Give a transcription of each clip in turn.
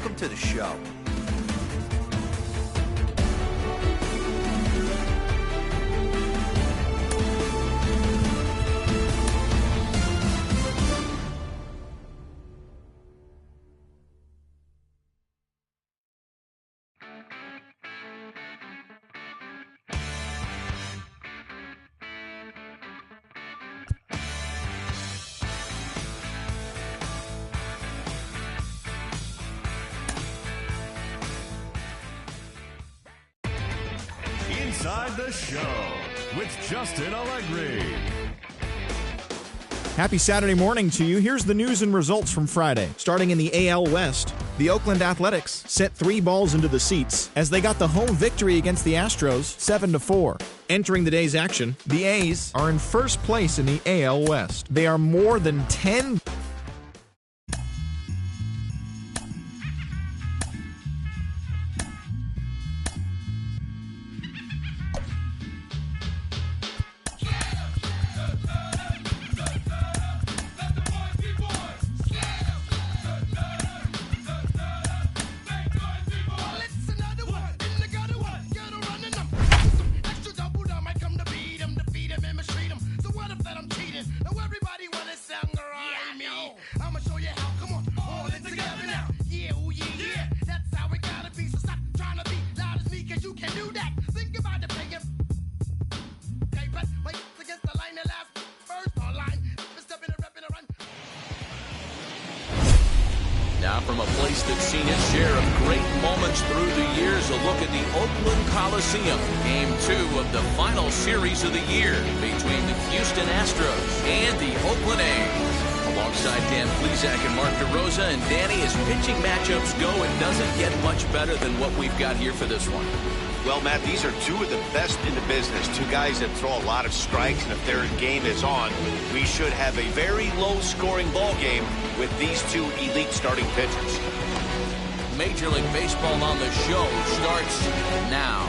welcome to the show. Inside the Show with Justin Allegri. Happy Saturday morning to you. Here's the news and results from Friday. Starting in the AL West, the Oakland Athletics sent 3 balls into the seats as they got the home victory against the Astros 7-4. Entering the day's action, the A's are in first place in the AL West. They are more than 10 from a place that's seen its share of great moments through the years, a look at the Oakland Coliseum. Game 2 of the final series of the year between the Houston Astros and the Oakland A's. Alongside Dan Plesac and Mark DeRosa, and Danny, as pitching matchups go, it doesn't get much better than what we've got here for this one. Well, Matt, these are two of the best in the business. Two guys that throw a lot of strikes, and if their game is on, we should have a very low-scoring ball game with these two elite starting pitchers. Major League Baseball on the show starts now.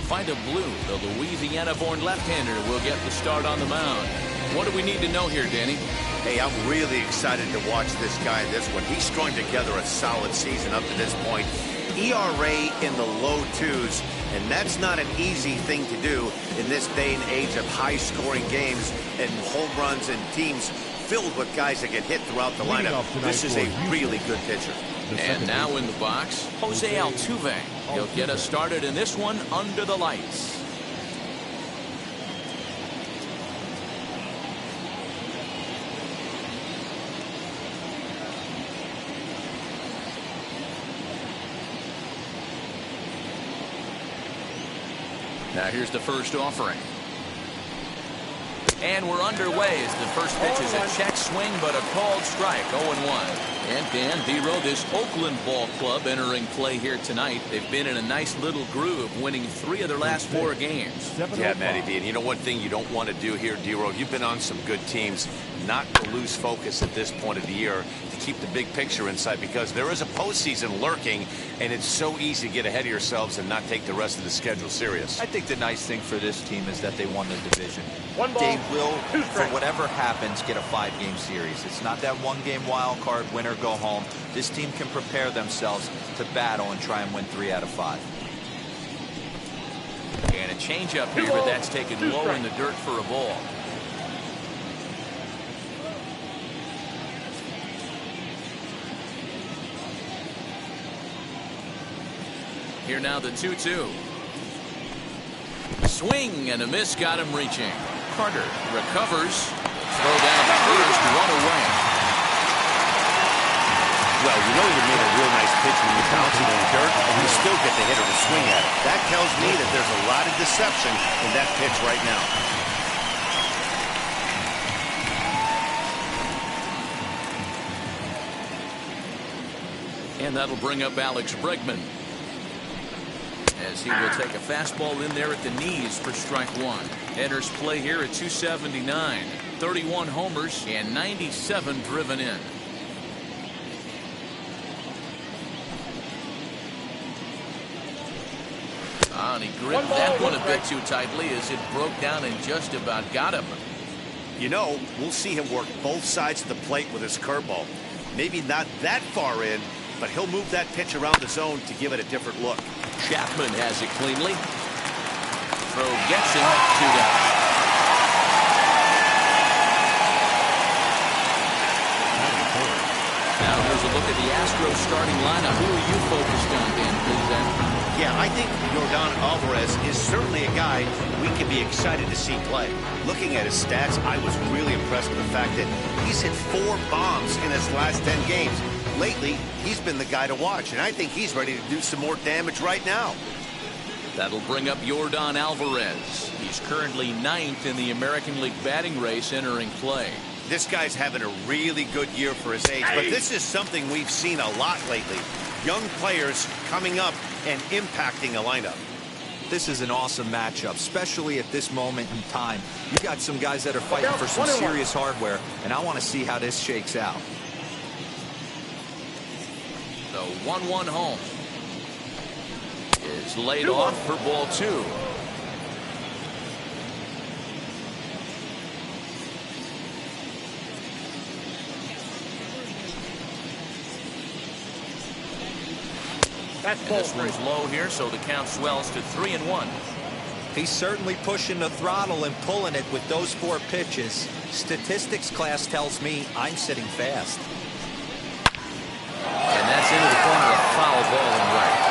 Find a blue, the Louisiana-born left-hander will get the start on the mound. What do we need to know here, Danny? Hey, I'm really excited to watch this guy this one. He's strung together a solid season up to this point. ERA in the low 2s, and that's not an easy thing to do in this day and age of high-scoring games and home runs and teams filled with guys that get hit throughout the lineup. This is a really good pitcher. And now in the box, Jose Altuve. He'll get us started in this one under the lights. Now here's the first offering. And we're underway as the first pitch is a check swing, but a called strike, 0-1. And Dan, D-Row, this Oakland ball club entering play here tonight. They've been in a nice little groove, winning 3 of their last 4 games. Yeah, Matty B. And you know one thing you don't want to do here, D-Row? You've been on some good teams. Not to lose focus at this point of the year, to keep the big picture in sight, because there is a postseason lurking, and it's so easy to get ahead of yourselves and not take the rest of the schedule serious. I think the nice thing for this team is that they won the division. They will, for whatever happens, get a 5-game series. It's not that 1-game wild card, win or go home. This team can prepare themselves to battle and try and win 3 out of 5. And a changeup here, but that's taken low in the dirt for a ball. Here now the 2-2. Swing and a miss, got him reaching. Carter recovers. Throw down the first, 1 away. Well, you know you made a real nice pitch when you bounce it in the dirt, and you still get the hitter to swing at it. That tells me that there's a lot of deception in that pitch right now. And that'll bring up Alex Bregman, as he will take a fastball in there at the knees for strike 1. Enters play here at 279. 31 homers and 97 driven in. And he gripped that one a bit too tightly as it broke down and just about got him. You know, we'll see him work both sides of the plate with his curveball. Maybe not that far in, but he'll move that pitch around the zone to give it a different look. Chapman has it cleanly. Throw gets him. 2 down. Now here's a look at the Astros starting lineup. Who are you focused on, Dan? Please, Dan? Yeah, I think Yordan Alvarez is certainly a guy we can be excited to see play. Looking at his stats, I was really impressed with the fact that he's hit 4 bombs in his last 10 games. Lately, he's been the guy to watch, and I think he's ready to do some more damage right now. That'll bring up Yordan Alvarez. He's currently 9th in the American League batting race entering play. This guy's having a really good year for his age, but this is something we've seen a lot lately. Young players coming up and impacting a lineup. This is an awesome matchup, especially at this moment in time. You got some guys that are fighting for some serious hardware, and I want to see how this shakes out. The 1-1 home is laid off for ball 2. And this one's low here, so the count swells to 3-1. He's certainly pushing the throttle and pulling it with those 4 pitches. Statistics class tells me I'm sitting fast. And that's into the corner, a foul ball and right.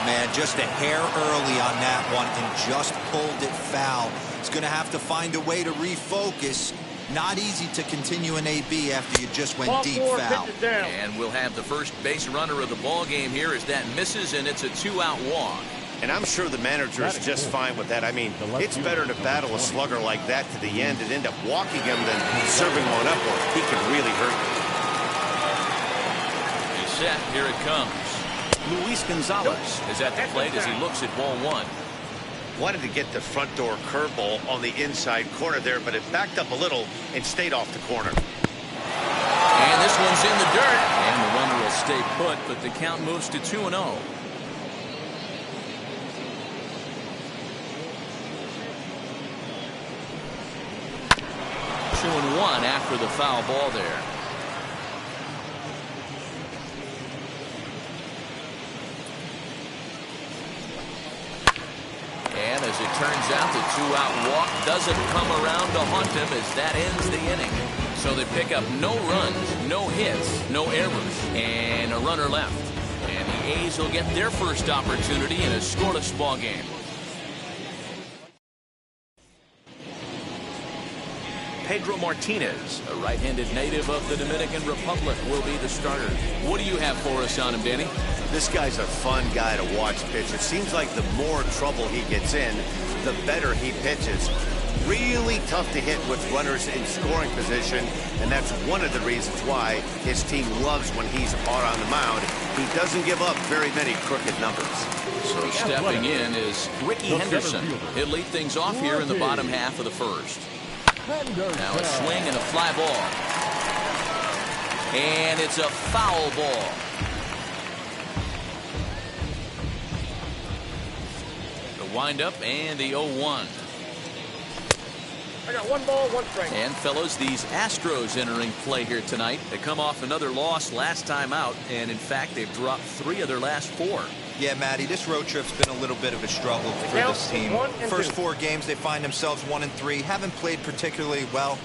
Man, just a hair early on that one and just pulled it foul. He's going to have to find a way to refocus. Not easy to continue an AB after you just went deep foul. And we'll have the first base runner of the ball game here as that misses, and it's a 2-out walk. And I'm sure the manager is just fine with that. I mean, it's better to battle a slugger like that to the end and end up walking him than serving one up, or he could really hurt you. He's set. Here it comes. Luis Gonzalez is at the plate as he looks at ball 1. Wanted to get the front door curveball on the inside corner there, but it backed up a little and stayed off the corner. And this one's in the dirt. And the runner will stay put, but the count moves to 2-0. Two and 1 after the foul ball there. And as it turns out, the 2-out walk doesn't come around to haunt him as that ends the inning. So they pick up no runs, no hits, no errors, and a runner left. And the A's will get their first opportunity in a scoreless ball game. Pedro Martinez, a right-handed native of the Dominican Republic, will be the starter. What do you have for us on him, Danny? This guy's a fun guy to watch pitch. It seems like the more trouble he gets in, the better he pitches. Really tough to hit with runners in scoring position, and that's one of the reasons why his team loves when he's out on the mound. He doesn't give up very many crooked numbers. So stepping in is Ricky Henderson. He'll lead things off here in the bottom half of the first. Now a swing and a fly ball. And it's a foul ball. The windup and the 0-1. I got 1 ball, 1 strike. And fellas, these Astros entering play here tonight. They come off another loss last time out, and in fact they've dropped 3 of their last 4. Yeah, Matty, this road trip's been a little bit of a struggle for this team. First 4 games, they find themselves 1-3. Haven't played particularly well.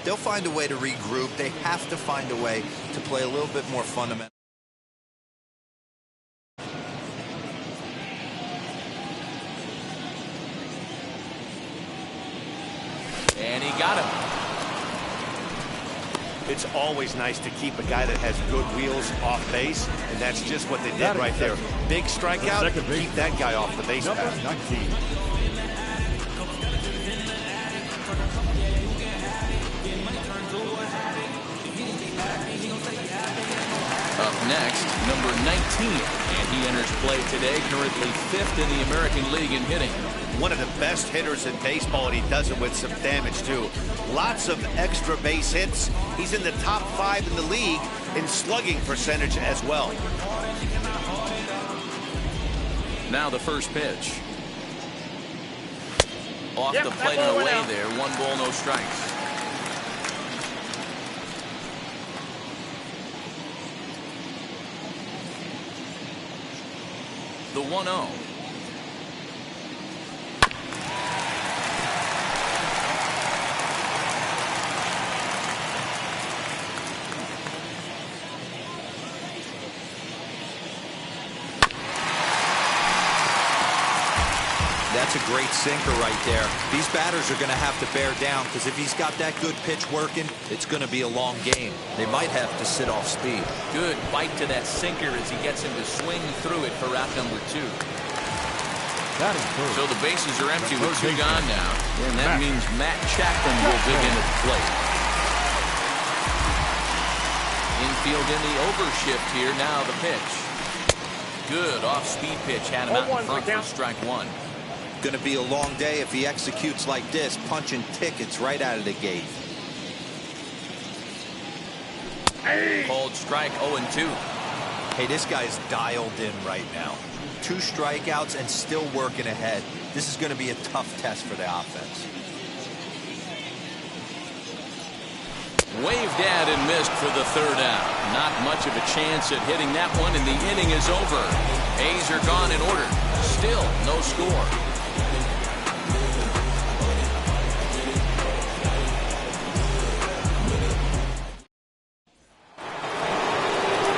They'll find a way to regroup. They have to find a way to play a little bit more fundamental. And he got him. It's always nice to keep a guy that has good wheels off base, and that's just what they did right there. Big strikeout, keep that guy off the base path. Up next, number 19, and he enters play today, currently 5th in the American League in hitting. One of the best hitters in baseball, and he does it with some damage too. Lots of extra base hits. He's in the top 5 in the league in slugging percentage as well. Now the first pitch. Off the plate and away there. 1 ball, no strikes. 1-0. That's a great sinker right there. These batters are going to have to bear down, because if he's got that good pitch working, it's going to be a long game. They might have to sit off speed. Good bite to that sinker as he gets him to swing through it for out number 2. So the bases are empty with 2 gone now, and that means Matt Chapman will dig into the plate. Infield in the overshift here. Now the pitch. Good off-speed pitch, had him out in front for strike 1. Going to be a long day if he executes like this, punching tickets right out of the gate. Called strike 0-2. Hey, this guy's dialed in right now. 2 strikeouts and still working ahead. This is going to be a tough test for the offense. Waved at and missed for the 3rd out. Not much of a chance at hitting that one, and the inning is over. A's are gone in order. Still no score.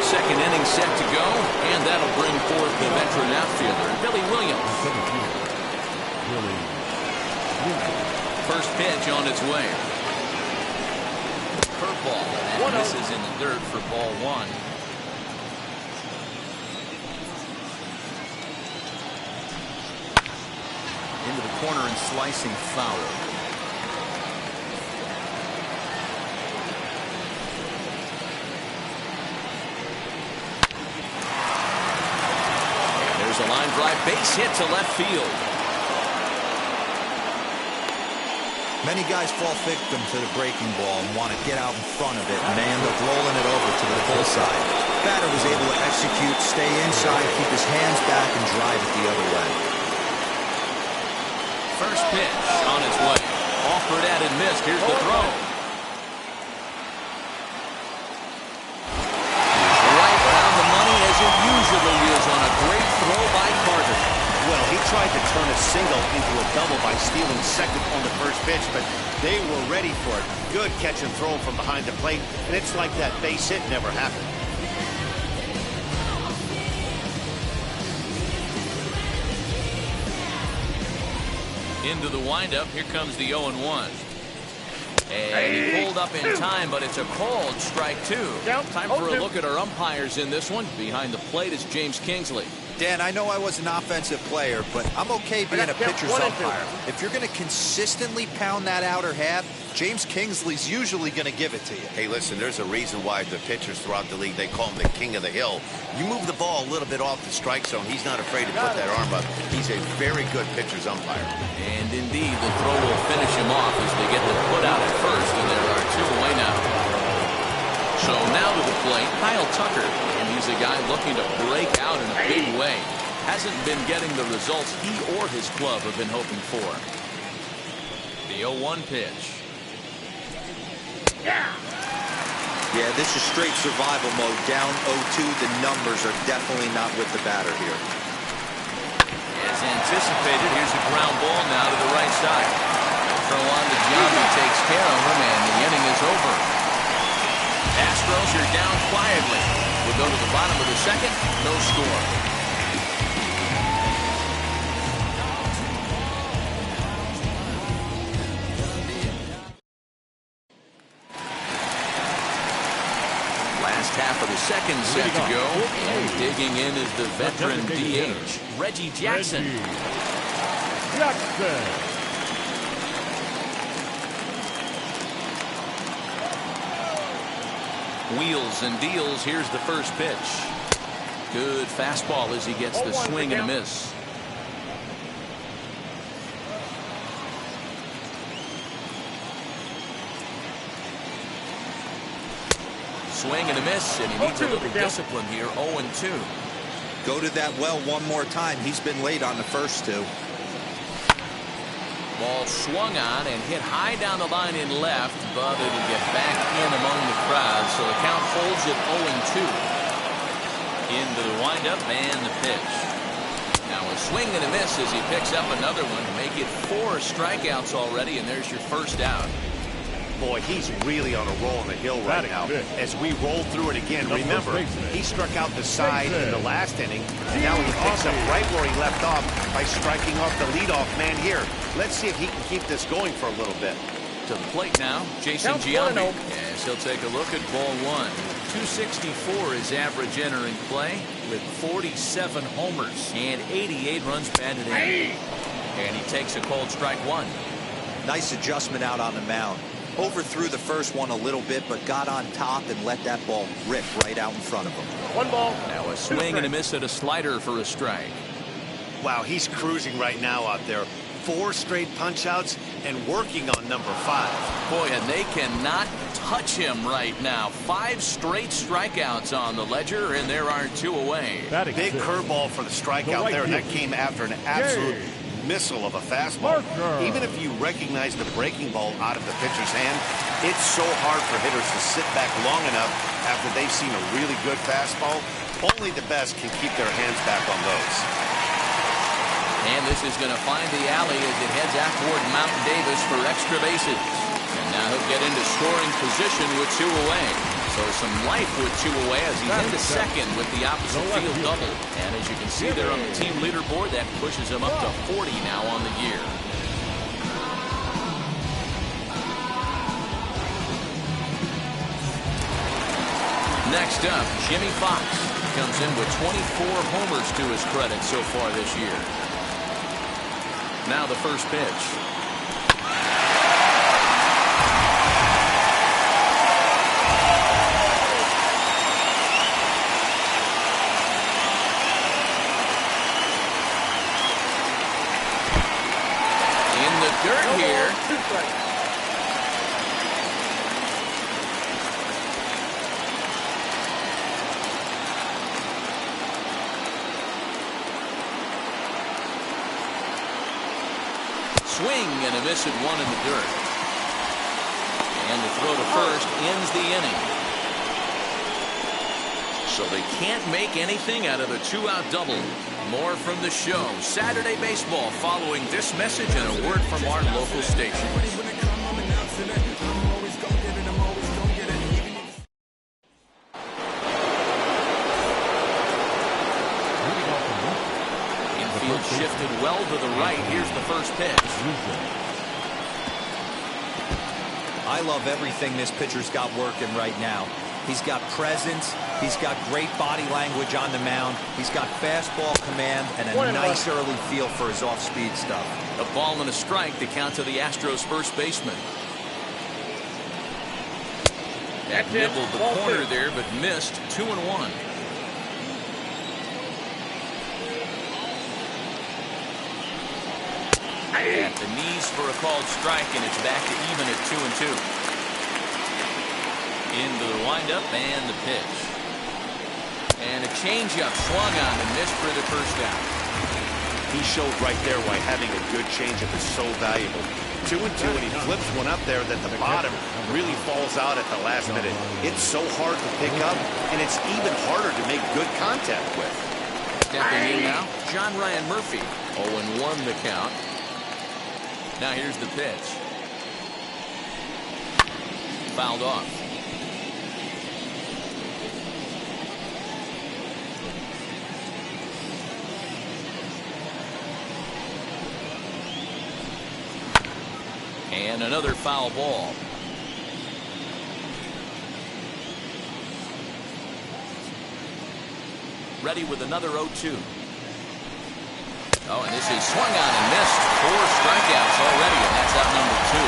Second inning set to go, and that'll bring forth the veteran outfielder, Billy Williams. First pitch on its way. Curveball, and this is in the dirt for ball 1. Into the corner and slicing foul. There's a line drive, base hit to left field. Many guys fall victim to the breaking ball and want to get out in front of it, and they end up rolling it over to the full side. Batter was able to execute, stay inside, keep his hands back, and drive it the other way. First pitch on its way. Offered at and missed. Here's the throw. Right around the money as it usually is on a great throw by Carter. Well, he tried to turn a single into a double by stealing second on the first pitch, but they were ready for it. Good catch and throw from behind the plate, and it's like that base hit never happened. Into the windup. Here comes the 0-1. And he pulled up in time, but it's a called strike 2. Time for a look at our umpires in this one. Behind the plate is James Kingsley. Dan, I know I was an offensive player, but I'm okay being a pitcher's umpire. If you're going to consistently pound that outer half, James Kingsley's usually going to give it to you. Hey, listen, there's a reason why the pitchers throughout the league, they call him the king of the hill. You move the ball a little bit off the strike zone, he's not afraid to put that arm up. He's a very good pitcher's umpire. And indeed, the throw will finish him off as they get the put out at first, and there are 2 away now. So now to the plate, Kyle Tucker, and he's a guy looking to break out in a big way. Hasn't been getting the results he or his club have been hoping for. The 0-1 pitch. Yeah, this is straight survival mode. Down 0-2, the numbers are definitely not with the batter here. As anticipated, here's a ground ball now to the right side. Throw on to Johnny, takes care of him, and the inning is over. Astros are down quietly. We'll go to the bottom of the second. No score. Last half of the second set to go. And digging in is the veteran DH, Reggie Jackson. Wheels and deals. Here's the first pitch. Good fastball as he gets the swing and a miss. Swing and a miss, and he needs a little discipline here. 0-2. Go to that well one more time. He's been late on the first 2. Ball swung on and hit high down the line in left, but it'll get back in among the crowd, so the count holds at 0-2. Into the windup and the pitch. A swing and a miss as he picks up another one to make it 4 strikeouts already, and there's your first out. Boy, he's really on a roll on the hill right now. As we roll through it again, remember, he struck out the side in the last inning, and now he picks up right where he left off by striking off the leadoff man here. Let's see if he can keep this going for a little bit. To the plate now, Jason Giambi, as he'll take a look at ball 1. 264 is average entering play with 47 homers and 88 runs batted in. And he takes a cold strike 1. Nice adjustment out on the mound. Overthrew the first one a little bit, but got on top and let that ball rip right out in front of him. 1 ball. Now a swing and a miss at a slider for a strike. Wow, he's cruising right now out there. 4 straight punch-outs and working on number 5. Boy, and they cannot touch him right now. 5 straight strikeouts on the ledger, and there aren't 2 away. Big curveball for the strikeout there, and that came after an absolute missile of a fastball. Even if you recognize the breaking ball out of the pitcher's hand, it's so hard for hitters to sit back long enough after they've seen a really good fastball. Only the best can keep their hands back on those. And this is going to find the alley as it heads out toward Mountain Davis for extra bases. And now he'll get into scoring position with 2 away. So some life with 2 away as he's into second with the opposite field double. And as you can see there on the team leaderboard, that pushes him up to 40 now on the year. Next up, Jimmy Fox comes in with 24 homers to his credit so far this year. Now the first pitch. In the dirt here. Swing and a miss at 1 in the dirt. And the throw to first ends the inning. So they can't make anything out of a 2-out double. More from the show. Saturday Baseball following this message and a word from our local station. Shifted well to the right. Here's the first pitch. I love everything this pitcher's got working right now. He's got presence. He's got great body language on the mound. He's got fastball command and a nice early feel for his off-speed stuff. A ball and a strike to count to the Astros first baseman. That nibbled the corner there, but missed. 2-1. At the knees for a called strike, and it's back to even at 2-2. Into the windup and the pitch. And a changeup swung on and missed for the first out. He showed right there why having a good changeup is so valuable. 2-2, and he flips one up there that the bottom really falls out at the last minute. It's so hard to pick up, and it's even harder to make good contact with. Stepping in now, John Ryan Murphy. 0-1 the count. Now here's the pitch. Fouled off. And another foul ball. Ready with another 0-2. Oh, and this is swung on and missed. 4 strikeouts already, and that's out number 2.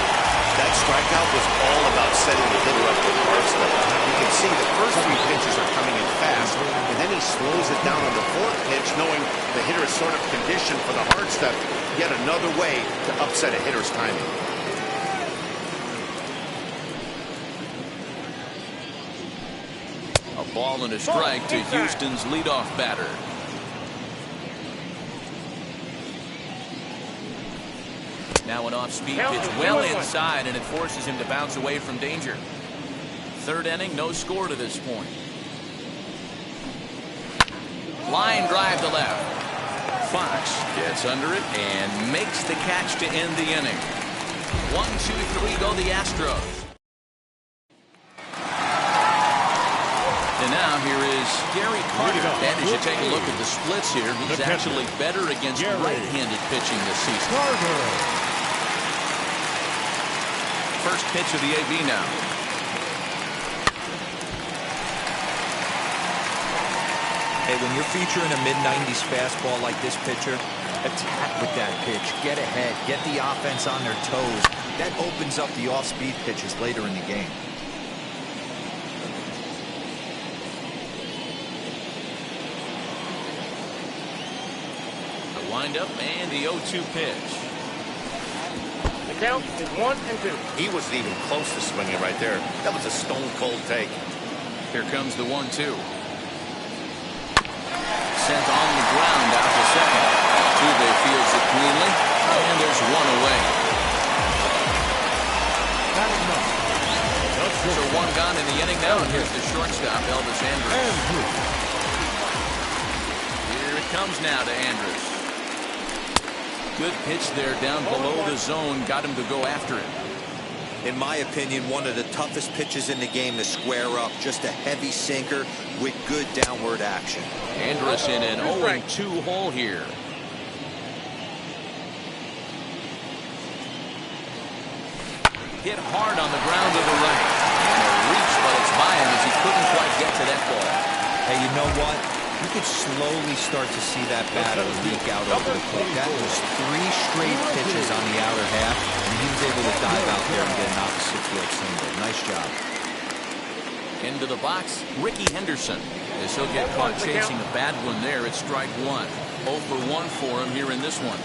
That strikeout was all about setting the hitter up with hard stuff. You can see the first 3 pitches are coming in fast, and then he slows it down on the 4th pitch, knowing the hitter is sort of conditioned for the hard stuff. Yet another way to upset a hitter's timing. A ball and a strike to Houston's leadoff batter. Now an off-speed pitch well inside, and it forces him to bounce away from danger. 3rd inning, no score to this point. Line drive to left. Fox gets under it and makes the catch to end the inning. 1, 2, 3 go the Astros. And now here is Gary Carter. And as you take a look at the splits here, he's actually better against right-handed pitching this season. First pitch of the AB now. Hey, when you're featuring a mid-90s fastball like this pitcher, attack with that pitch. Get ahead. Get the offense on their toes. That opens up the off-speed pitches later in the game. Wind-up and the 0-2 pitch. The count is 1-2. He wasn't even close to swinging right there. That was a stone-cold take. Here comes the 1-2. Sent on the ground out to second. Tuve fields it cleanly, and there's one away. So one gone in the inning now, and here's the shortstop, Elvis Andrus. Here it comes now to Andrus. Good pitch there down below the zone. Got him to go after it. In my opinion, one of the toughest pitches in the game to square up. Just a heavy sinker with good downward action. Andrus in an 0-2 hole here. Hit hard on the ground to the right. And a reach, but it's by him as he couldn't quite get to that ball. Hey, you know what? You could slowly start to see that batter leak out over the plate. That was 3 straight pitches on the outer half, and he was able to dive out there and get an opposite field single. Nice job. Into the box, Ricky Henderson. As he'll get caught chasing a bad one there, it's strike 1. 0 for 1 for him here in this one.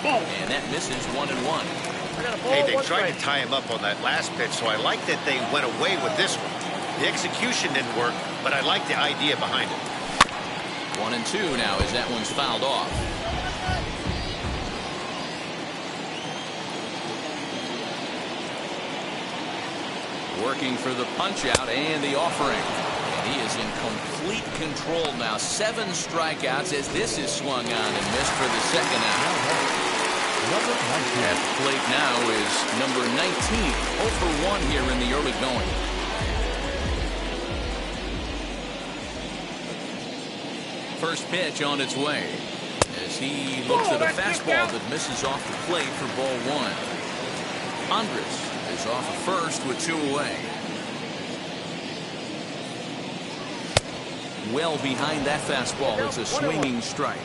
And that misses 1-1. Hey, they tried to tie him up on that last pitch, so I like that they went away with this one. The execution didn't work, but I like the idea behind it. 1-2 now as that one's fouled off. Working for the punch out and the offering. And he is in complete control now. 7 strikeouts as this is swung on and missed for the second out. At the plate now is number 19. 0 for 1 here in the early going. First pitch on its way as he looks at a fastball that misses off the plate for ball 1. Andrus is off at first with 2 away. Well behind that fastball. It's a swinging strike.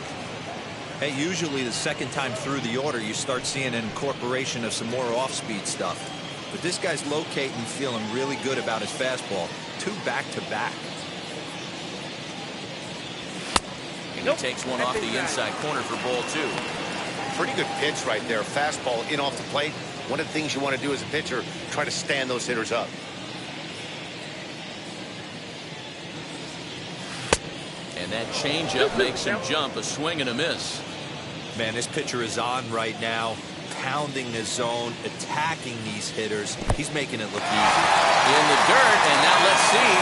Hey, usually the second time through the order, you start seeing an incorporation of some more off-speed stuff. But this guy's locating, feeling really good about his fastball. 2 back-to-back. And he takes one off the inside corner for ball 2. Pretty good pitch right there. Fastball in off the plate. One of the things you want to do as a pitcher, try to stand those hitters up. And that changeup makes him jump. A swing and a miss. Man, this pitcher is on right now, pounding the zone, attacking these hitters. He's making it look easy. In the dirt, and now let's see.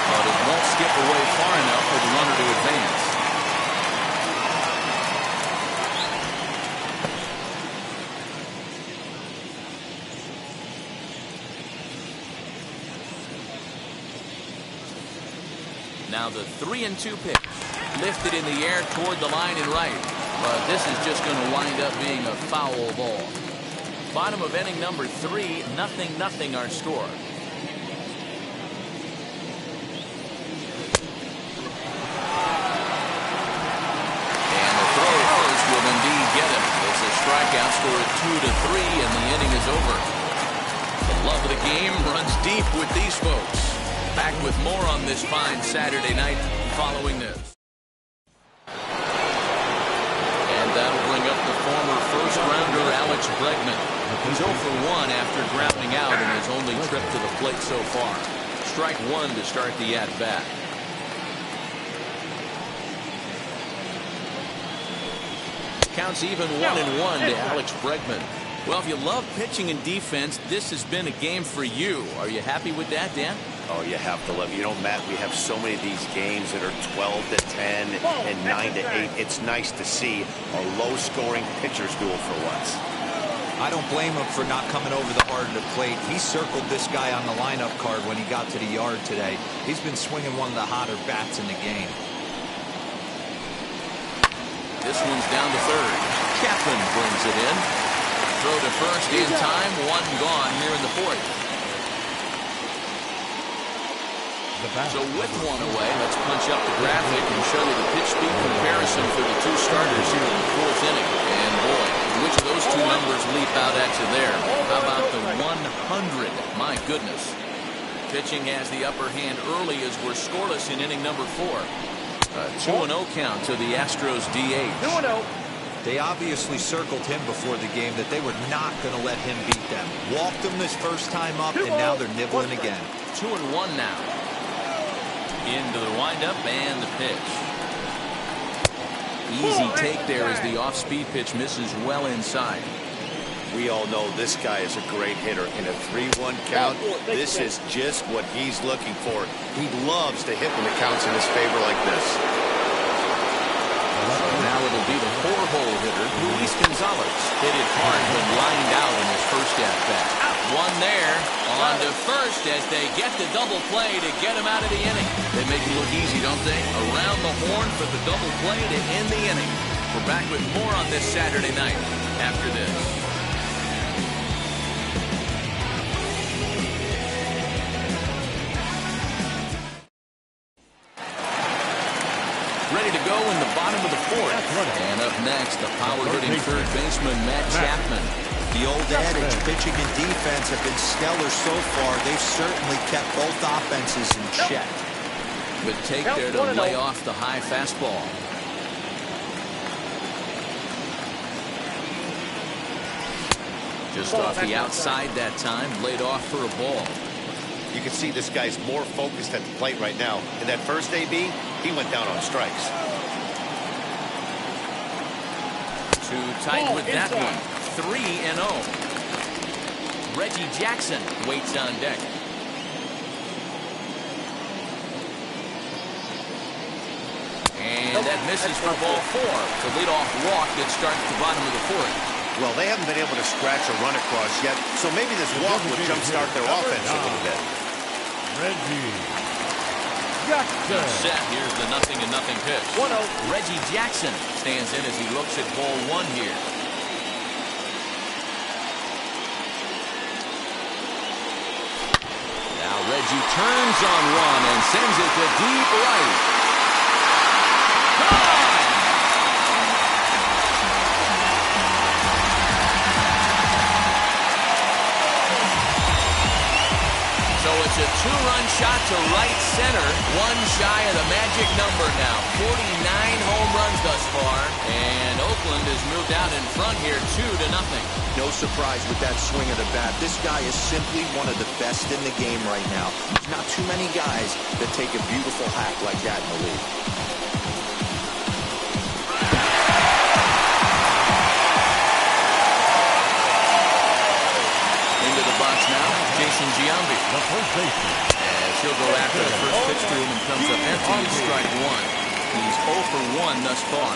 But it won't skip away far enough for the runner to advance. Now the 3-2 pitch. Lifted in the air toward the line and right. But this is just going to wind up being a foul ball. Bottom of inning number 3, 0-0 our score. And the throw to first will indeed get him. It's a strikeout score at 2-3, and the inning is over. The love of the game runs deep with these folks. Back with more on this fine Saturday night following this. And that'll bring up the former first-rounder Alex Bregman. He's 0 for 1 after grounding out in his only trip to the plate so far. Strike 1 to start the at-bat. Counts even 1-1 to Alex Bregman. Well, if you love pitching and defense, this has been a game for you. Are you happy with that, Dan? Oh, you have to love. You know, Matt, we have so many of these games that are 12-10 and 9-8. It's nice to see a low-scoring pitcher's duel for once. I don't blame him for not coming over the hard of the plate. He circled this guy on the lineup card when he got to the yard today. He's been swinging one of the hotter bats in the game. This one's down to third. Chapman brings it in. Throw to first in time. One gone here in the fourth. So with one away, let's punch up the graphic and show you the pitch speed comparison for the two starters here in the fourth inning. And boy, which of those two numbers leap out at you there? How about the 100? My goodness. Pitching has the upper hand early as we're scoreless in inning number 4. A 2-0 count to the Astros DH. 2-0. They obviously circled him before the game that they were not going to let him beat them. Walked him this first time up, and now they're nibbling again. 2-1 now. Into the windup and the pitch. Easy take there as the off-speed pitch misses well inside. We all know this guy is a great hitter. In a 3-1 count, this is just what he's looking for. He loves to hit when the count's in his favor like this. So now it'll be the 4-hole hitter, Luis Gonzalez. Hit it hard but lined out in his first at-bat. One there, on to first as they get the double play to get him out of the inning. They make it look easy, don't they? Around the horn for the double play to end the inning. We're back with more on this Saturday night after this. Ready to go in the bottom of the fourth. And up next, the power-hitting third baseman, Matt Chapman. The old adage, pitching and defense have been stellar so far. They've certainly kept both offenses in check. Good take there to lay off the high fastball. Just off the outside that time, laid off for a ball. You can see this guy's more focused at the plate right now. In that first AB, he went down on strikes. Too tight with that one. 3-0. Reggie Jackson waits on deck. And that misses for ball 4. The leadoff walk that starts the bottom of the fourth. Well, they haven't been able to scratch a run across yet, so maybe this walk will jumpstart their offense a little bit. Reggie Jackson. Set. Here's the 0-0 pitch. 1-0. Reggie Jackson stands in as he looks at ball 1 here. Now Reggie turns on one and sends it to deep right. Gone! So it's a 2-run shot to right center. One shy of the magic number now. 49 home runs thus far. And Oakland has moved out in front here 2-0. No surprise with that swing of the bat. This guy is simply one of the best in the game right now. There's not too many guys that take a beautiful hack like that in the league. Into the box now, Jason Giambi. the first baseman. As he'll go after the first pitch to him and comes up empty at strike 1. He's 0 for 1 thus far.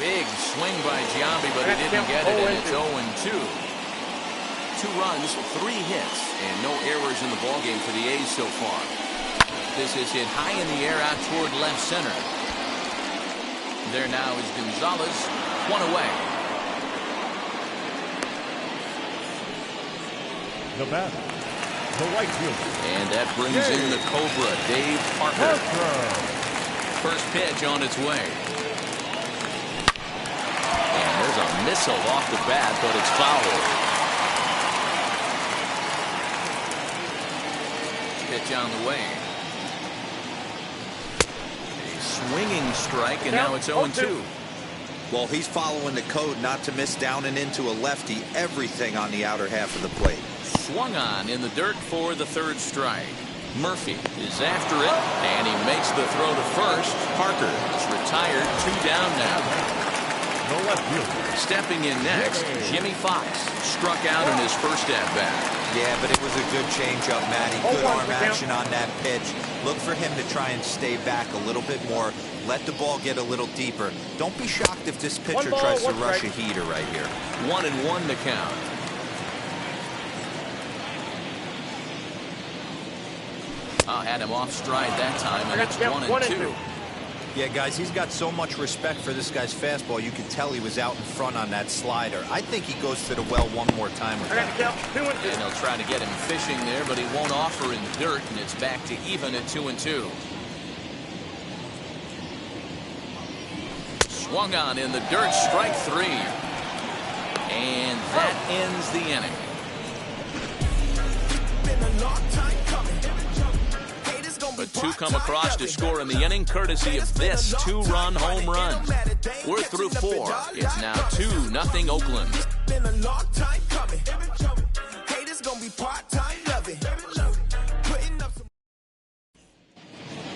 Big swing by Giambi, but he didn't get it, and it's 0-2. 2 runs, 3 hits, and no errors in the ballgame for the A's so far. This is hit high in the air out toward left center. There now is Gonzalez, 1 away. The batter, the right fielder. And that brings in the Cobra, Dave Parker. First pitch on its way. And there's a missile off the bat, but it's foul. Pitch on the way. A swinging strike, and now it's 0-2. Well, he's following the code not to miss down and into a lefty. Everything on the outer half of the plate. Swung on in the dirt for the third strike. Murphy is after it, and he makes the throw to first. Parker is retired, 2 down now. the left fielder. Stepping in next, Jimmy Fox struck out in his first at-bat. Yeah, but it was a good changeup, Matty. Good arm action on that pitch. Look for him to try and stay back a little bit more. Let the ball get a little deeper. Don't be shocked if this pitcher tries to rush a heater right here. 1-1 the count. Had him off stride that time, and it's 1-2. Yeah, guys, he's got so much respect for this guy's fastball. You can tell he was out in front on that slider. I think he goes to the well one more time with that. And they'll try to get him fishing there, but he won't offer in the dirt, and it's back to even at 2-2. Swung on in the dirt, strike 3. And that ends the inning. But 2 come across to score in the inning, courtesy of this 2-run home run. We're through 4. It's now 2-0 Oakland.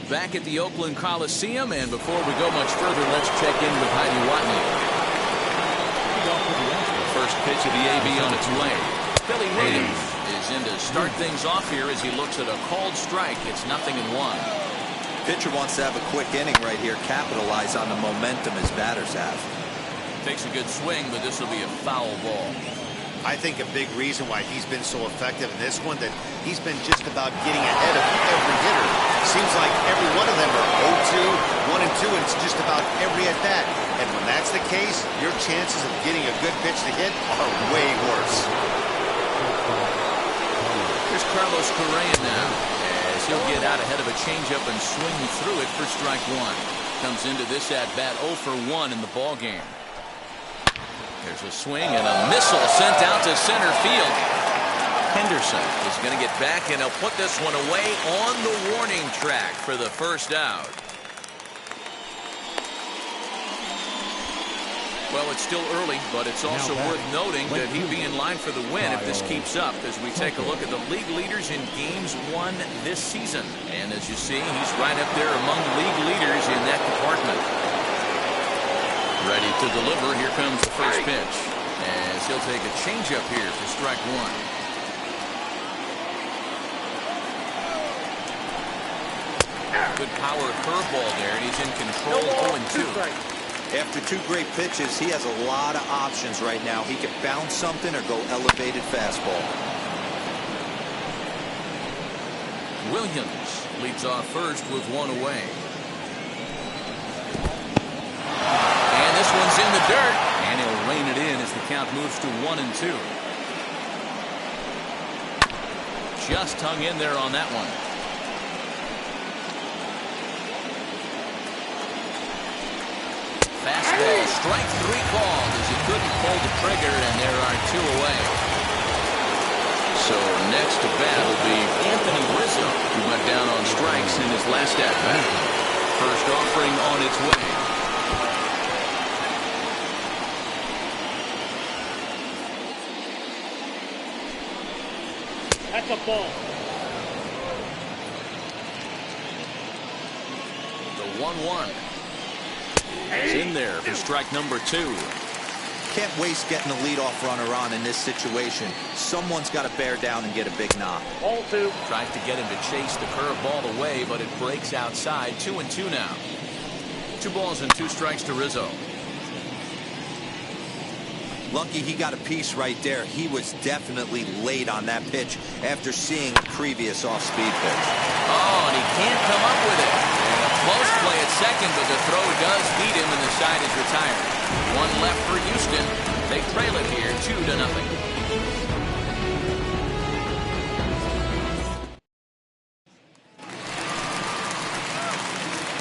Back at the Oakland Coliseum, and before we go much further, let's check in with Heidi Watney. The first pitch of the AB on its way. Billy Williams is in to start things off here as he looks at a called strike. It's 0-1. Pitcher wants to have a quick inning right here, capitalize on the momentum his batters have. Takes a good swing, but this will be a foul ball. I think a big reason why he's been so effective in this one, that he's been just about getting ahead of every hitter. Seems like every one of them are 0-2, 1-2, and it's just about every at bat. And when that's the case, your chances of getting a good pitch to hit are way worse. Here's Carlos Correa now, as he'll get out ahead of a changeup and swing through it for strike 1. Comes into this at-bat 0 for 1 in the ballgame. There's a swing and a missile sent out to center field. Henderson is going to get back, and he'll put this one away on the warning track for the first out. Well, it's still early, but it's also worth noting that he'd be in line for the win if this keeps up, as we take a look at the league leaders in games won this season. And as you see, he's right up there among league leaders in that department. Ready to deliver. Here comes the first pitch, as he'll take a changeup here for strike 1. Good power curveball there, and he's in control. 0-2. After 2 great pitches, he has a lot of options right now. He can bounce something or go elevated fastball. Williams leads off first with 1 away. And this one's in the dirt, and he'll rein it in as the count moves to 1-2. Just hung in there on that one. Fastball, strike 3 called as he couldn't pull the trigger, and there are 2 away. So next to bat will be Anthony Rizzo, who went down on strikes in his last at-bat. First offering on its way. That's a ball. The 1-1. Is in there for strike number 2. Can't waste getting the leadoff runner on in this situation. Someone's got to bear down and get a big knock. Ball 2. Tries to get him to chase the curveball away, but it breaks outside. 2-2 now. 2 balls and 2 strikes to Rizzo. Lucky he got a piece right there. He was definitely late on that pitch after seeing a previous off-speed pitch. Oh, and he can't come up with it. And a close play at second, but the throw does beat him, and the side is retired. 1 left for Houston. They trail it here 2-0.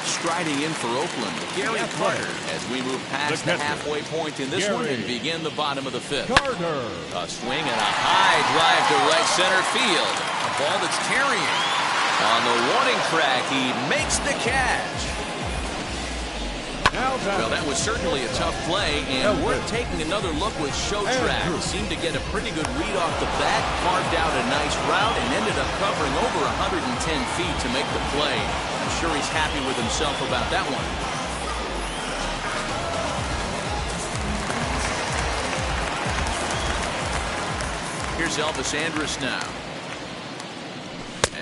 Striding in for Oakland, Gary Carter, as we move past the halfway point in this one and begin the bottom of the 5th. Carter. A swing and a high drive to right center field. A ball that's carrying. On the warning track, he makes the catch. Well, that was certainly a tough play, and we're taking another look with Show Track. Seemed to get a pretty good read off the bat, carved out a nice route, and ended up covering over 110 feet to make the play. I'm sure he's happy with himself about that one. Here's Elvis Andrus now.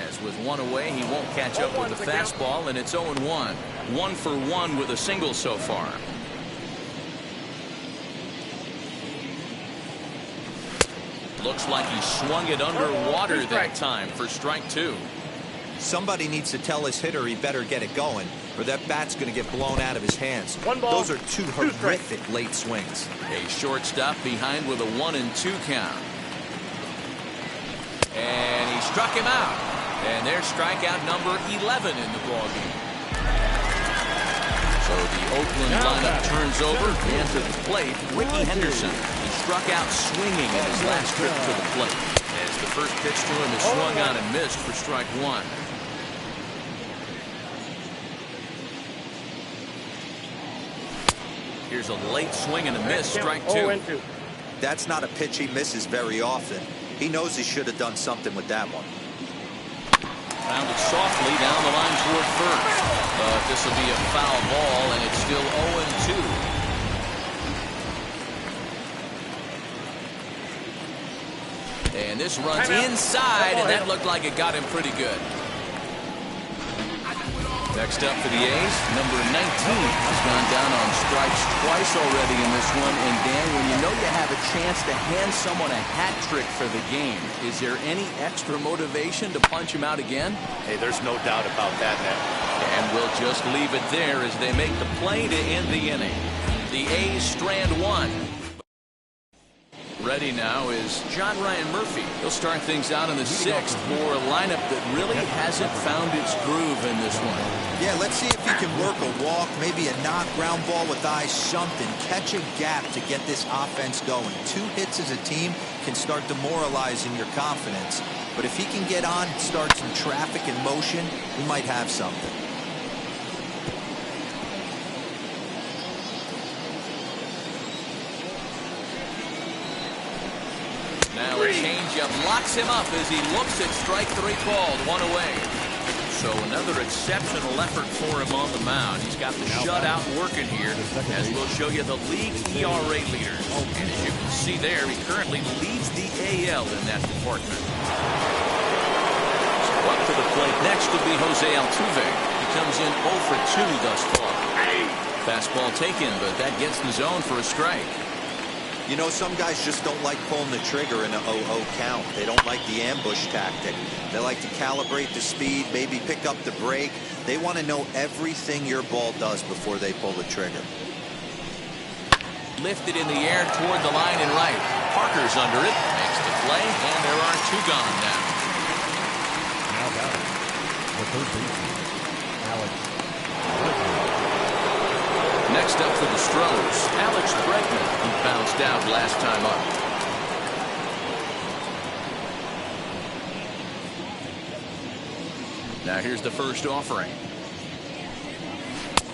As with one away, he won't catch up with the fastball, and it's 0-1. 1 for 1 with a single so far. Looks like he swung it underwater that time for strike 2. Somebody needs to tell his hitter he better get it going, or that bat's going to get blown out of his hands. Those are two horrific late swings. A shortstop behind with a 1-2 count. And he struck him out. And there's strikeout number 11 in the ballgame. So the Oakland lineup turns over, and to the plate, Ricky Henderson. He struck out swinging in his last trip to the plate, as the first pitch to him is swung on and missed for strike 1. Here's a late swing and a miss, strike 2. That's not a pitch he misses very often. He knows he should have done something with that one. Rounded softly down the line toward first. But this will be a foul ball, and it's still 0-2. And this runs inside, and that looked like it got him pretty good. Next up for the A's, number 19 has gone down on strikes twice already in this one. And Dan, when you know you have a chance to hand someone a hat trick for the game, is there any extra motivation to punch him out again? Hey, there's no doubt about that, man. And we'll just leave it there as they make the play to end the inning. The A's strand 1. Ready now is John Ryan Murphy. He'll start things out in the 6th for a lineup that really hasn't found its groove in this one. Yeah, let's see if he can work a walk, maybe a knock, ground ball with eyes, something. Catch a gap to get this offense going. 2 hits as a team can start demoralizing your confidence. But if he can get on, start some traffic in motion, we might have something. Now a changeup locks him up as he looks at strike 3 called, 1 away. So another exceptional effort for him on the mound. He's got the shutout working here, as we'll show you the league ERA leaders. And as you can see there, he currently leads the AL in that department. So up to the plate next will be Jose Altuve. He comes in 0 for 2 thus far. Fastball taken, but that gets the zone for a strike. You know, some guys just don't like pulling the trigger in a 0-0 count. They don't like the ambush tactic. They like to calibrate the speed, maybe pick up the break. They want to know everything your ball does before they pull the trigger. Lifted in the air toward the line and right. Parker's under it, makes the play, and there are 2 gone now. Now batting, the third baseman, Alex. Next up for the Stros, Alex Bregman, who bounced out last time up. Now here's the first offering.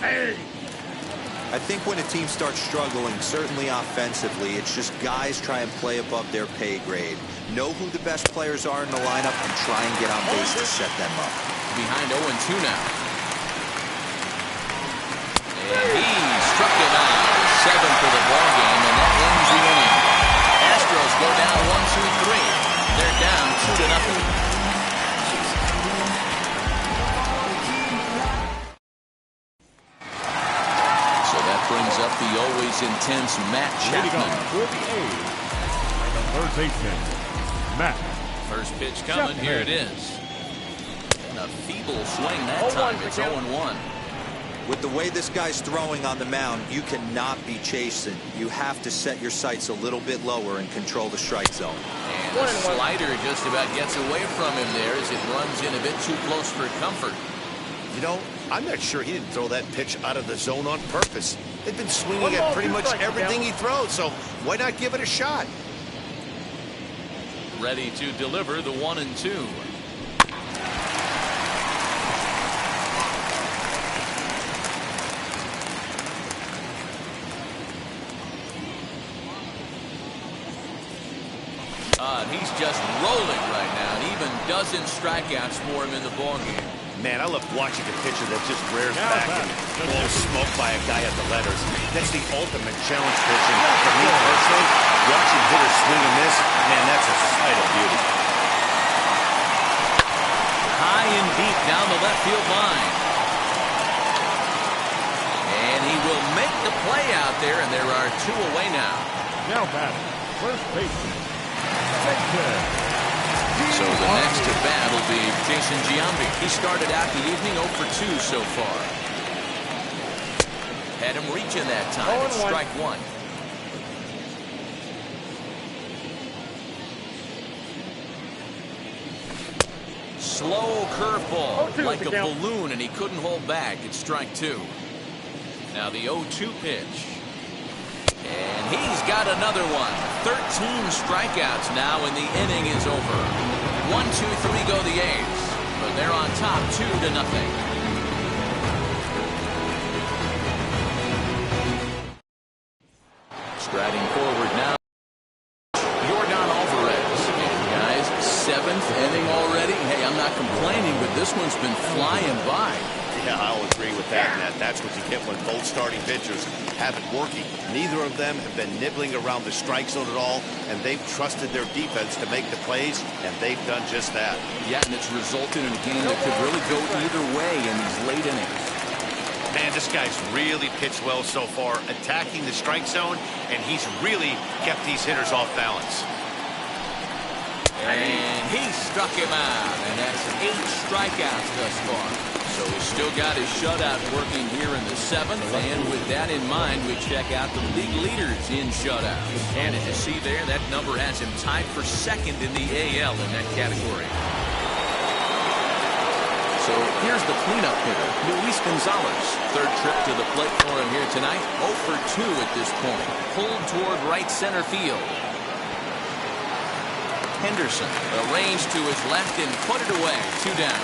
I think when a team starts struggling, certainly offensively, it's just guys try and play above their pay grade. Know who the best players are in the lineup and try and get on base to set them up. Behind 0-2 now. And he struck it out. 7 for the ball game, and that ends the inning. Astros go down 1-2-3. They're down 2-0. So that brings up the always intense Matt Chapman. For the A's, the third baseman, Matt. First pitch coming. Chapman. Here it is. And a feeble swing that time. It's 0-1. With the way this guy's throwing on the mound, you cannot be chasing. You have to set your sights a little bit lower and control the strike zone. And the slider just about gets away from him there as it runs in a bit too close for comfort. You know, I'm not sure he didn't throw that pitch out of the zone on purpose. They've been swinging at pretty much everything he throws, so why not give it a shot? Ready to deliver the 1-2. He's just rolling right now, and even dozen strikeouts for him in the ballgame. Man, I love watching a pitcher that just rears back and blows smoke by a guy at the letters. That's the ultimate challenge pitching. For me personally, watching hitters swing and miss, man, that's a sight of beauty. High and deep down the left field line. And he will make the play out there, and there are 2 away now. Now batting, first baseman, Baker. So the next at bat will be Jason Giambi. He started out the evening 0 for 2 so far. Had him reaching that time. It's strike 1. Slow curveball, like a balloon, and he couldn't hold back. It's strike 2. Now the 0-2 pitch. And he's got another one. 13 strikeouts now, and the inning is over. 1-2-3 go the A's, but they're on top 2-0. Striding forward now, Yordan Alvarez. And guys, 7th inning already. Hey, I'm not complaining, but this one's been flying by. Yeah, I'll agree with that, Matt. That's what you get when both starting pitchers have it working. Neither of them have been nibbling around the strike zone at all, and they've trusted their defense to make the plays, and they've done just that. Yeah, and it's resulted in a game that could really go either way in these late innings. Man, this guy's really pitched well so far, attacking the strike zone, and he's really kept these hitters off balance. And he struck him out, and that's 8 strikeouts thus far. So he's still got his shutout working here in the 7th, and with that in mind, we check out the league leaders in shutouts. And as you see there, that number has him tied for 2nd in the AL in that category. So here's the cleanup hitter, Luis Gonzalez. 3rd trip to the plate for him here tonight. 0 for 2 at this point. Pulled toward right center field. Henderson arranged to his left and put it away. 2 down.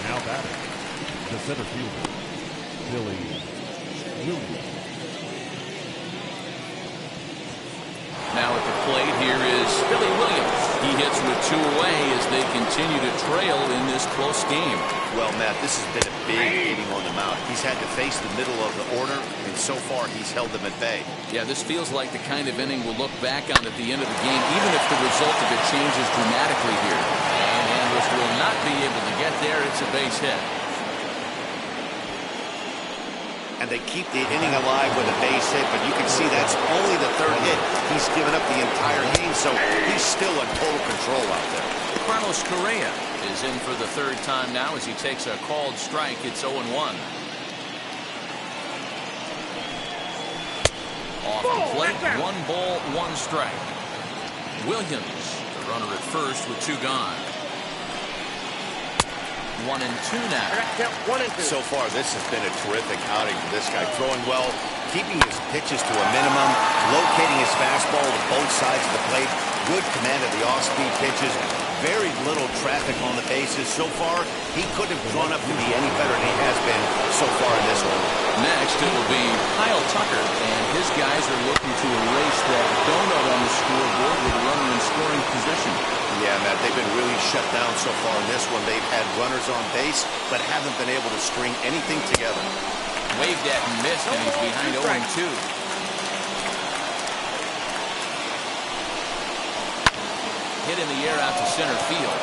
Now batting, the center fielder, Billy Williams. Now at the plate here is Billy Williams. He hits with 2 away as they continue to trail in this close game. Well, Matt, this has been a big inning on the mound. He's had to face the middle of the order, and so far he's held them at bay. Yeah, this feels like the kind of inning we'll look back on at the end of the game, even if the result of it changes dramatically here. And Andrus will not be able to get there. It's a base hit. And they keep the inning alive with a base hit, but you can see that's only the 3rd hit. He's given up the entire game, so he's still in total control out there. Carlos Correa is in for the 3rd time now as he takes a called strike. It's 0-1. Off the plate, 1 ball, 1 strike. Williams, the runner at first with 2 gone. 1 and 2 now. So far, this has been a terrific outing for this guy. Throwing well, keeping his pitches to a minimum, locating his fastball to both sides of the plate, good command of the off-speed pitches, very little traffic on the bases. So far, he couldn't have drawn up to be any better than he has been so far in this one. Next, it will be Kyle Tucker, and his guys are looking to erase that donut on the scoreboard with a runner in scoring position. Yeah, Matt, they've been really shut down so far in this one. They've had runners on base, but haven't been able to string anything together. Waved at and missed, and he's behind 0-2. Hit in the air out to center field.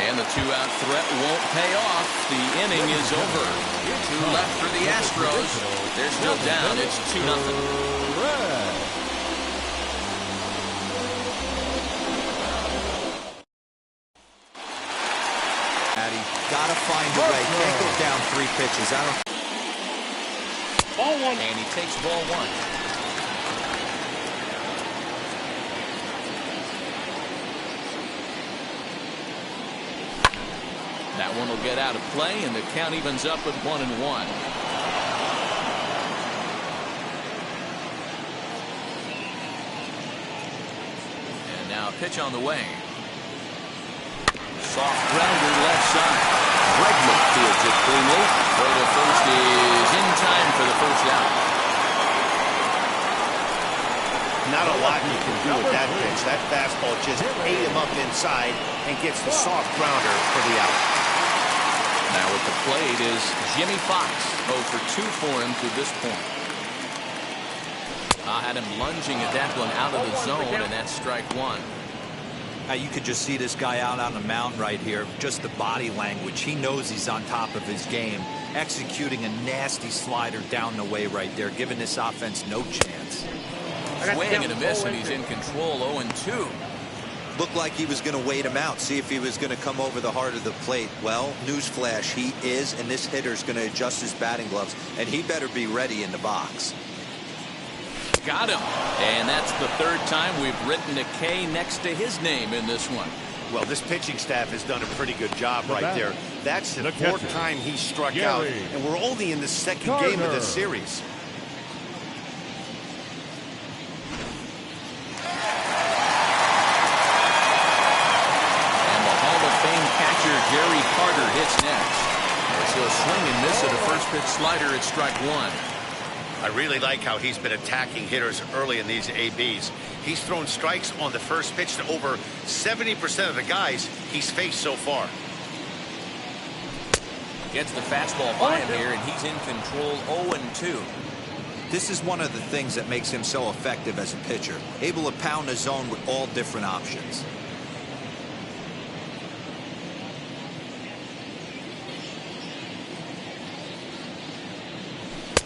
And the 2-out threat won't pay off. The inning is over. 2 left for the Astros. They're still down. It's 2-0. Gotta find a way. Can't go down 3 pitches. Ball 1. And he takes ball 1. That one will get out of play, and the count evens up at 1-1. And now a pitch on the way. Soft grounder left side. Bregman fields it cleanly. Throw to first is in time for the 1st out. not a lot you can do with that pitch. That fastball just ate him up inside and gets the soft grounder for the out. Now at the plate is Jimmy Fox. 0 for 2 for him to this point. Had him lunging at that one out of the zone, and that's strike one. You could just see this guy out on the mound right here. Just the body language. He knows he's on top of his game. Executing a nasty slider down the way right there, giving this offense no chance. Swing and a miss, and he's in control. 0-2. Looked like he was going to wait him out, see if he was going to come over the heart of the plate. Well, newsflash, he is, and this hitter's going to adjust his batting gloves, and he better be ready in the box. Got him. And that's the third time we've written a K next to his name in this one. Well, this pitching staff has done a pretty good job right there. That's the fourth time he struck out, and we're only in the second game of this series. And the Hall of Fame catcher Gary Carter hits next. As he'll swing and miss at a first pitch slider at strike one. I really like how he's been attacking hitters early in these ABs. He's thrown strikes on the first pitch to over 70% of the guys he's faced so far. Gets the fastball by him here, and he's in control. 0-2. This is one of the things that makes him so effective as a pitcher. Able to pound the zone with all different options.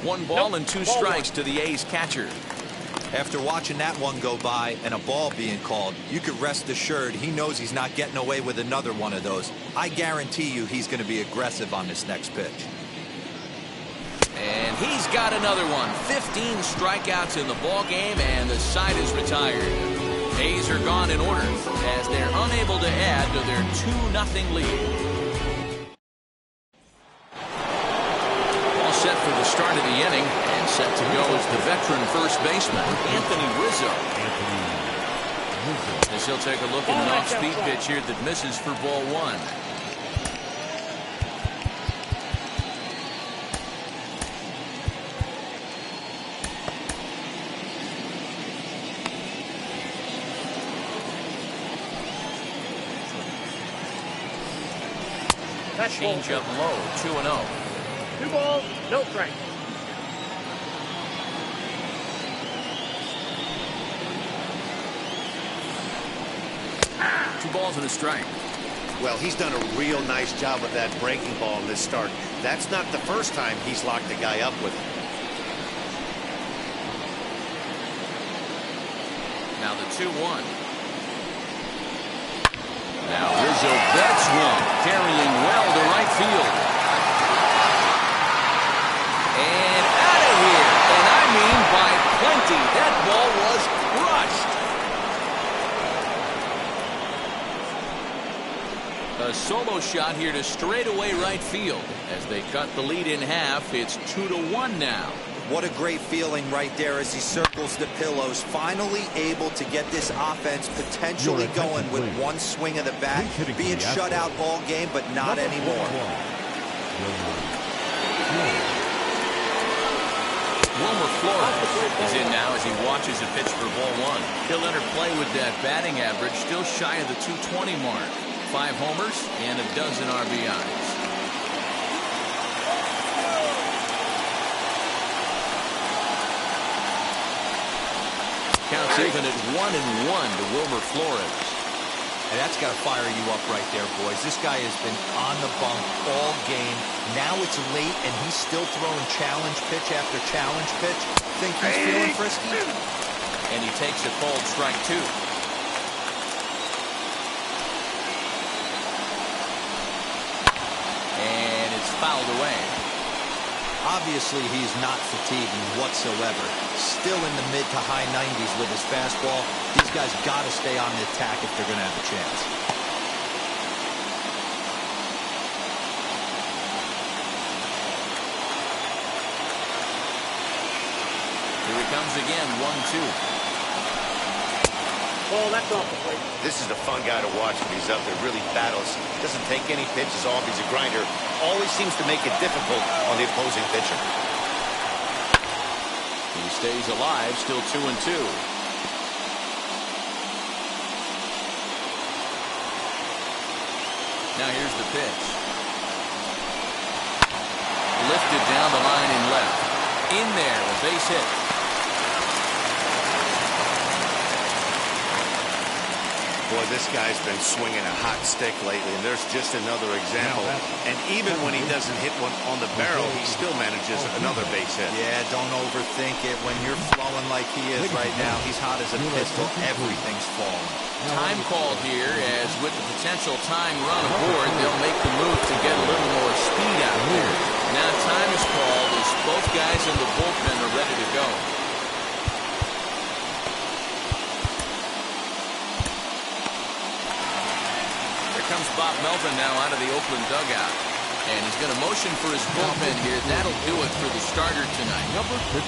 One ball and two strikes to the A's catcher. After watching that one go by and a ball being called, you could rest assured he knows he's not getting away with another one of those. I guarantee you he's going to be aggressive on this next pitch. And he's got another one. 15 strikeouts in the ball game, and the side is retired. A's are gone in order as they're unable to add to their 2-0 lead. Set for the start of the inning, and set to go is the veteran first baseman Anthony Rizzo. As he'll take a look at an off-speed pitch here that misses for ball one. Change up low, 2-0. 2 balls, no strike. Two balls and a strike. Well, he's done a real nice job with that breaking ball in this start. That's not the first time he's locked the guy up with it. Now the 2-1. Now Rizzo bets one, carrying well to right field. And out of here, and I mean by plenty. That ball was crushed. A solo shot here to straightaway right field. As they cut the lead in half, it's 2-1 now. What a great feeling right there as he circles the pillows. Finally able to get this offense potentially going with one swing of the bat. Being shut out all game, but not anymore. Wilmer Flores is in now as he watches a pitch for ball one. He'll enter play with that batting average, still shy of the 220 mark. 5 homers and a dozen RBIs. Counts even at 1-1 to Wilmer Flores. And that's got to fire you up right there, boys. This guy has been on the bump all game. Now it's late, and he's still throwing challenge pitch after challenge pitch. Think he's feeling frisky? And he takes a cold strike, too. And it's fouled away. Obviously, he's not fatiguing whatsoever. Still in the mid to high 90s with his fastball. These guys got to stay on the attack if they're going to have a chance. Here he comes again, 1-2. Ball, that's off the plate. This is a fun guy to watch when he's up there. Really battles. Doesn't take any pitches off. He's a grinder. Always seems to make it difficult on the opposing pitcher. He stays alive, still 2-2. Now here's the pitch. Lifted down the line and left. In there, a base hit. Boy, this guy's been swinging a hot stick lately, and there's just another example. And even when he doesn't hit one on the barrel, he still manages another base hit. Yeah, don't overthink it. When you're flowing like he is right now, he's hot as a pistol. Everything's falling. Time called here, as with the potential tying run aboard, they'll make the move to get a little more speed out there. Now time is called as both guys in the bullpen are ready to go. Comes Bob Melvin now out of the Oakland dugout. And he's going to motion for his bullpen here. That'll do it for the starter tonight. Number 50.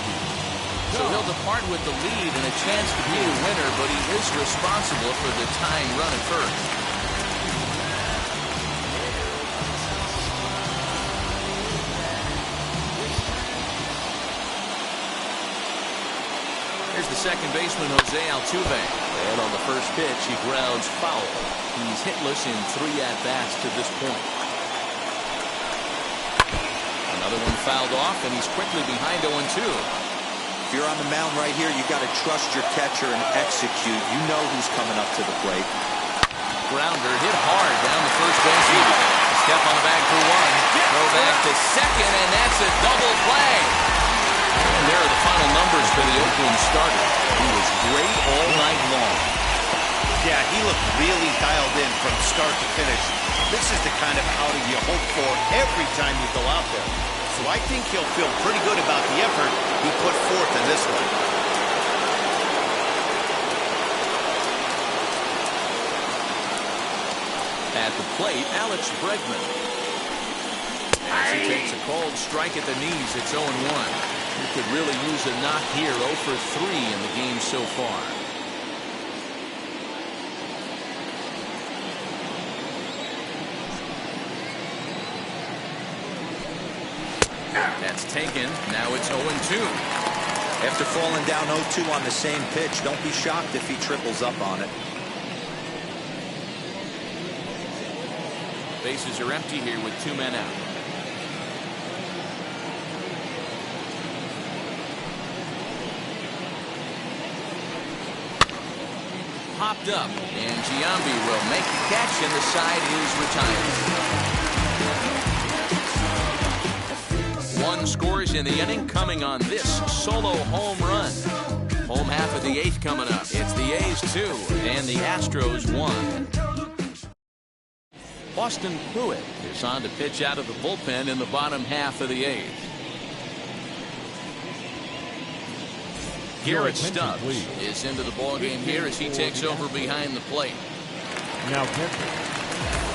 So he'll depart with the lead and a chance to be the winner, but he is responsible for the tying run at first. Here's the second baseman, Jose Altuve. And on the first pitch, he grounds foul. He's hitless in 3 at-bats to this point. Another one fouled off, and he's quickly behind 0-2. If you're on the mound right here, you got to trust your catcher and execute. You know who's coming up to the plate. Grounder hit hard down the first base. Step on the bag for one. Throw back to second, and that's a double play. And there are the final numbers for the Oakland starter. He was great all night long. Yeah, he looked really dialed in from start to finish. This is the kind of outing you hope for every time you go out there. So I think he'll feel pretty good about the effort he put forth in this one. At the plate, Alex Bregman. As he takes a cold strike at the knees, it's 0-1. He could really use a knock here. 0 for 3 in the game so far. That's taken. Now it's 0-2. After falling down 0-2 on the same pitch, don't be shocked if he triples up on it. Bases are empty here with 2 men out. Popped up, and Giambi will make the catch, and the side is retired. 1 scores in the inning, coming on this solo home run. Home half of the 8th coming up. It's the A's 2 and the Astros 1. Austin Pruitt is on to pitch out of the bullpen in the bottom half of the 8th. Garrett Stubbs is into the ballgame here as he takes over behind the plate. Now pitching.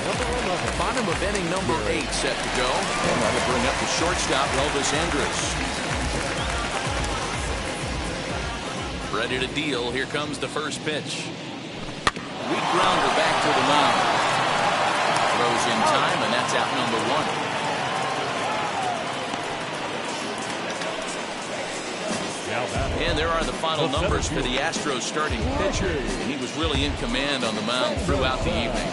Number 11. Bottom of inning number 8 set to go. And that'll bring up the shortstop, Elvis Andrus. Ready to deal. Here comes the first pitch. Weak grounder back to the mound. Throws in time, and that's out number 1. And there are the final numbers for the Astros starting pitcher. He was really in command on the mound throughout the evening.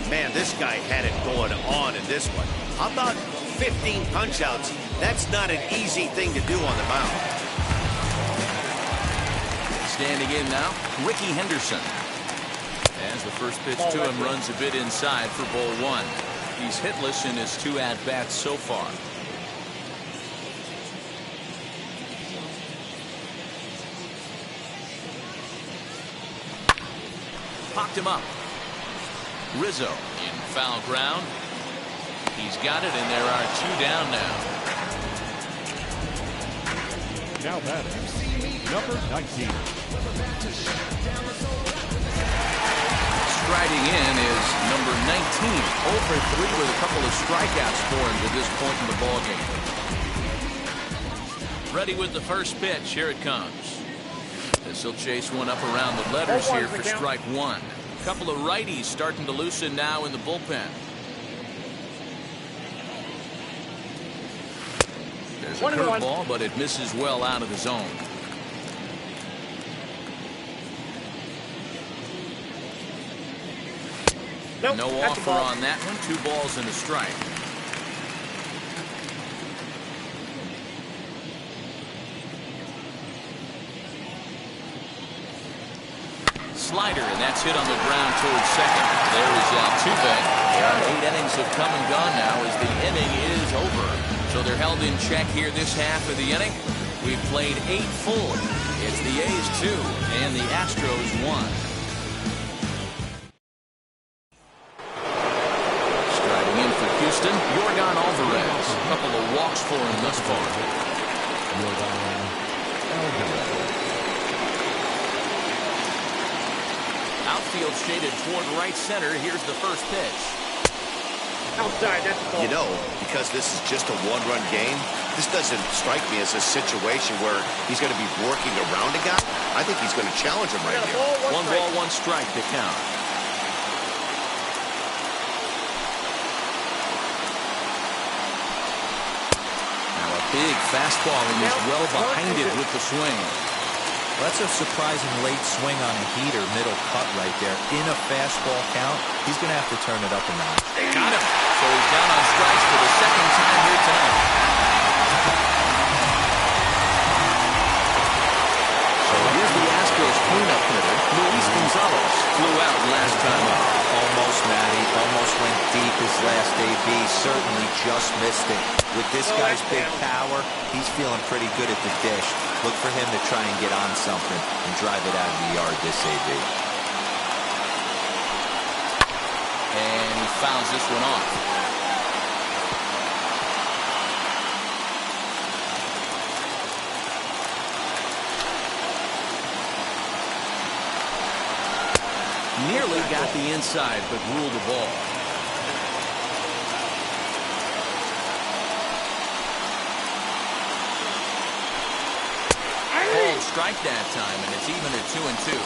Man, this guy had it going on in this one. How about 15 punch-outs? That's not an easy thing to do on the mound. Standing in now, Ricky Henderson. As the first pitch to him runs a bit inside for ball 1. He's hitless in his 2 at-bats so far. Popped him up. Rizzo in foul ground. He's got it, and there are 2 down now. Now batting, number 19. Striding in is number 19. 0 for 3 with a couple of strikeouts for him to this point in the ballgame. Ready with the first pitch. Here it comes. This will chase one up around the letters here for strike 1. A couple of righties starting to loosen now in the bullpen. There's a curveball, but it misses well out of the zone. Nope, No that's a offer ball. on that one. 2 balls and a strike. Slider, and that's hit on the ground towards second. There is Altuve. 8 innings have come and gone now as the inning is over. So they're held in check here this half of the inning. We've played 8 full. It's the A's 2 and the Astros 1. Striding in for Houston, Yorgan Alvarez. A couple of walks for him thus far. Outfield shaded toward right center. Here's the first pitch. Outside, that's a ball. You know, because this is just a one-run game, this doesn't strike me as a situation where he's going to be working around a guy. I think he's going to challenge him right here. One ball, one strike to count. Now a big fastball, and he's well behind it with the swing. Well, that's a surprising late swing on a heater, middle cut right there. In a fastball count, he's going to have to turn it up a notch. Got him. So he's down on strikes for the second time here tonight. So here's the Astros cleanup hitter, Luis Gonzalez. Flew out last time up. Almost, Matty. Almost went deep his last AB. Certainly just missed it. With this guy's big power, he's feeling pretty good at the dish. Look for him to try and get on something and drive it out of the yard this AB. And he fouls this one off. Nearly got the inside, but ruled the ball. Called strike that time, and it's even at 2-2.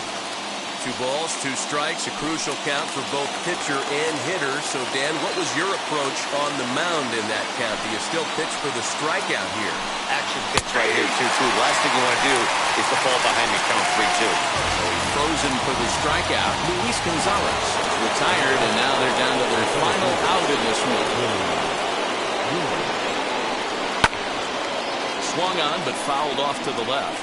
2 balls, 2 strikes, a crucial count for both pitcher and hitter. So, Dan, what was your approach on the mound in that count? Do you still pitch for the strikeout here? Action pitch right here, 2-2. Last thing you want to do is to fall behind the count 3-2. So he's frozen for the strikeout. Luis Gonzalez is retired, and now they're down to their final out in this one. Swung on, but fouled off to the left.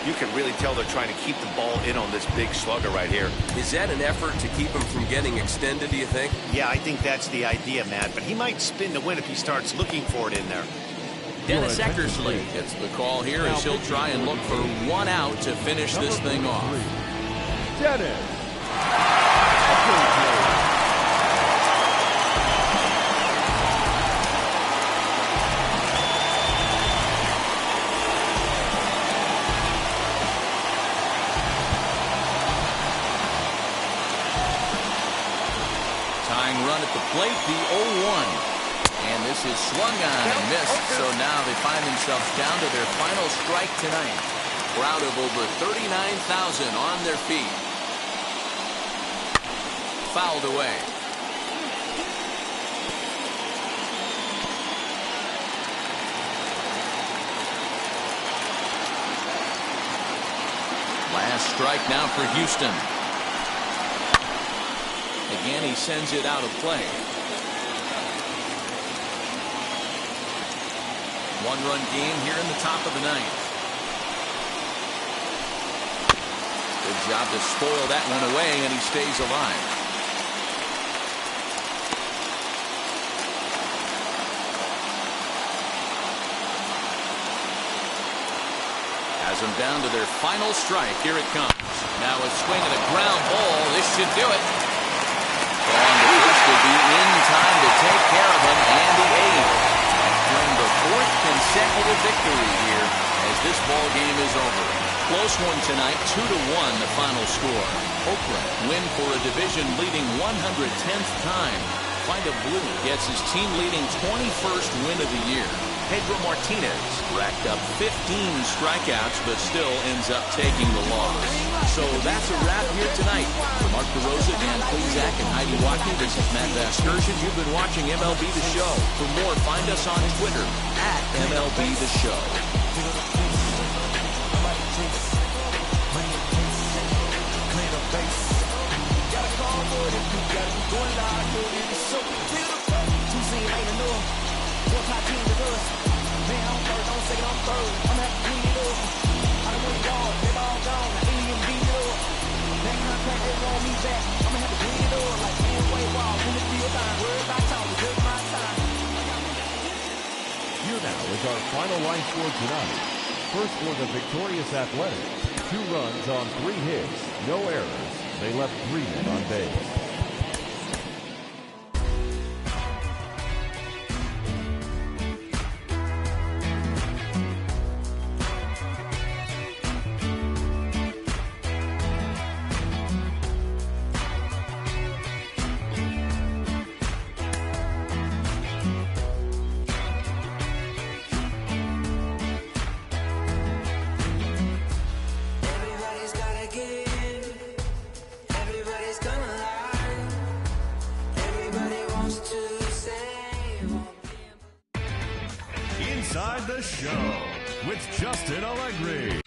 You can really tell they're trying to keep the ball in on this big slugger right here. Is that an effort to keep him from getting extended, do you think? Yeah, I think that's the idea, Matt. But he might spin to win if he starts looking for it in there. Dennis Eckersley gets the call here as he'll try and look for 1 out to finish this thing off. Dennis. Tying run at the plate, the 0-1. And this is swung on and missed, so now they find themselves down to their final strike tonight. Crowd of over 39,000 on their feet. Fouled away. Last strike now for Houston. Again, he sends it out of play. 1-run game here in the top of the 9th. Good job to spoil that one away, and he stays alive. Has them down to their final strike. Here it comes. Now a swing and a ground ball. This should do it. And the first will be in time to take care of him, and the A's claim the 4th consecutive victory here as this ball game is over. Close one tonight, 2-1 the final score. Oakland win for a division-leading 110th time. Find a Blue gets his team-leading 21st win of the year. Pedro Martinez racked up 15 strikeouts, but still ends up taking the loss. So that's a wrap here tonight. For Mark DeRosa, Dan Plezak, and Heidi Watney, this is Matt Vasgersian. You've been watching MLB The Show. For more, find us on Twitter at MLB The Show. second, I'm third. I'ma have to clean it up. I done went gone, they all gone. I ain't even beat it up. That contract, they want me back. I'ma have to clean it up like Way Wall in the field. I'm worried about talking, just my time. Here now is our final line score tonight. First for the victorious Athletics. 2 runs on 3 hits, no errors. They left 3 men on base. Inside the Show with Justin Allegri.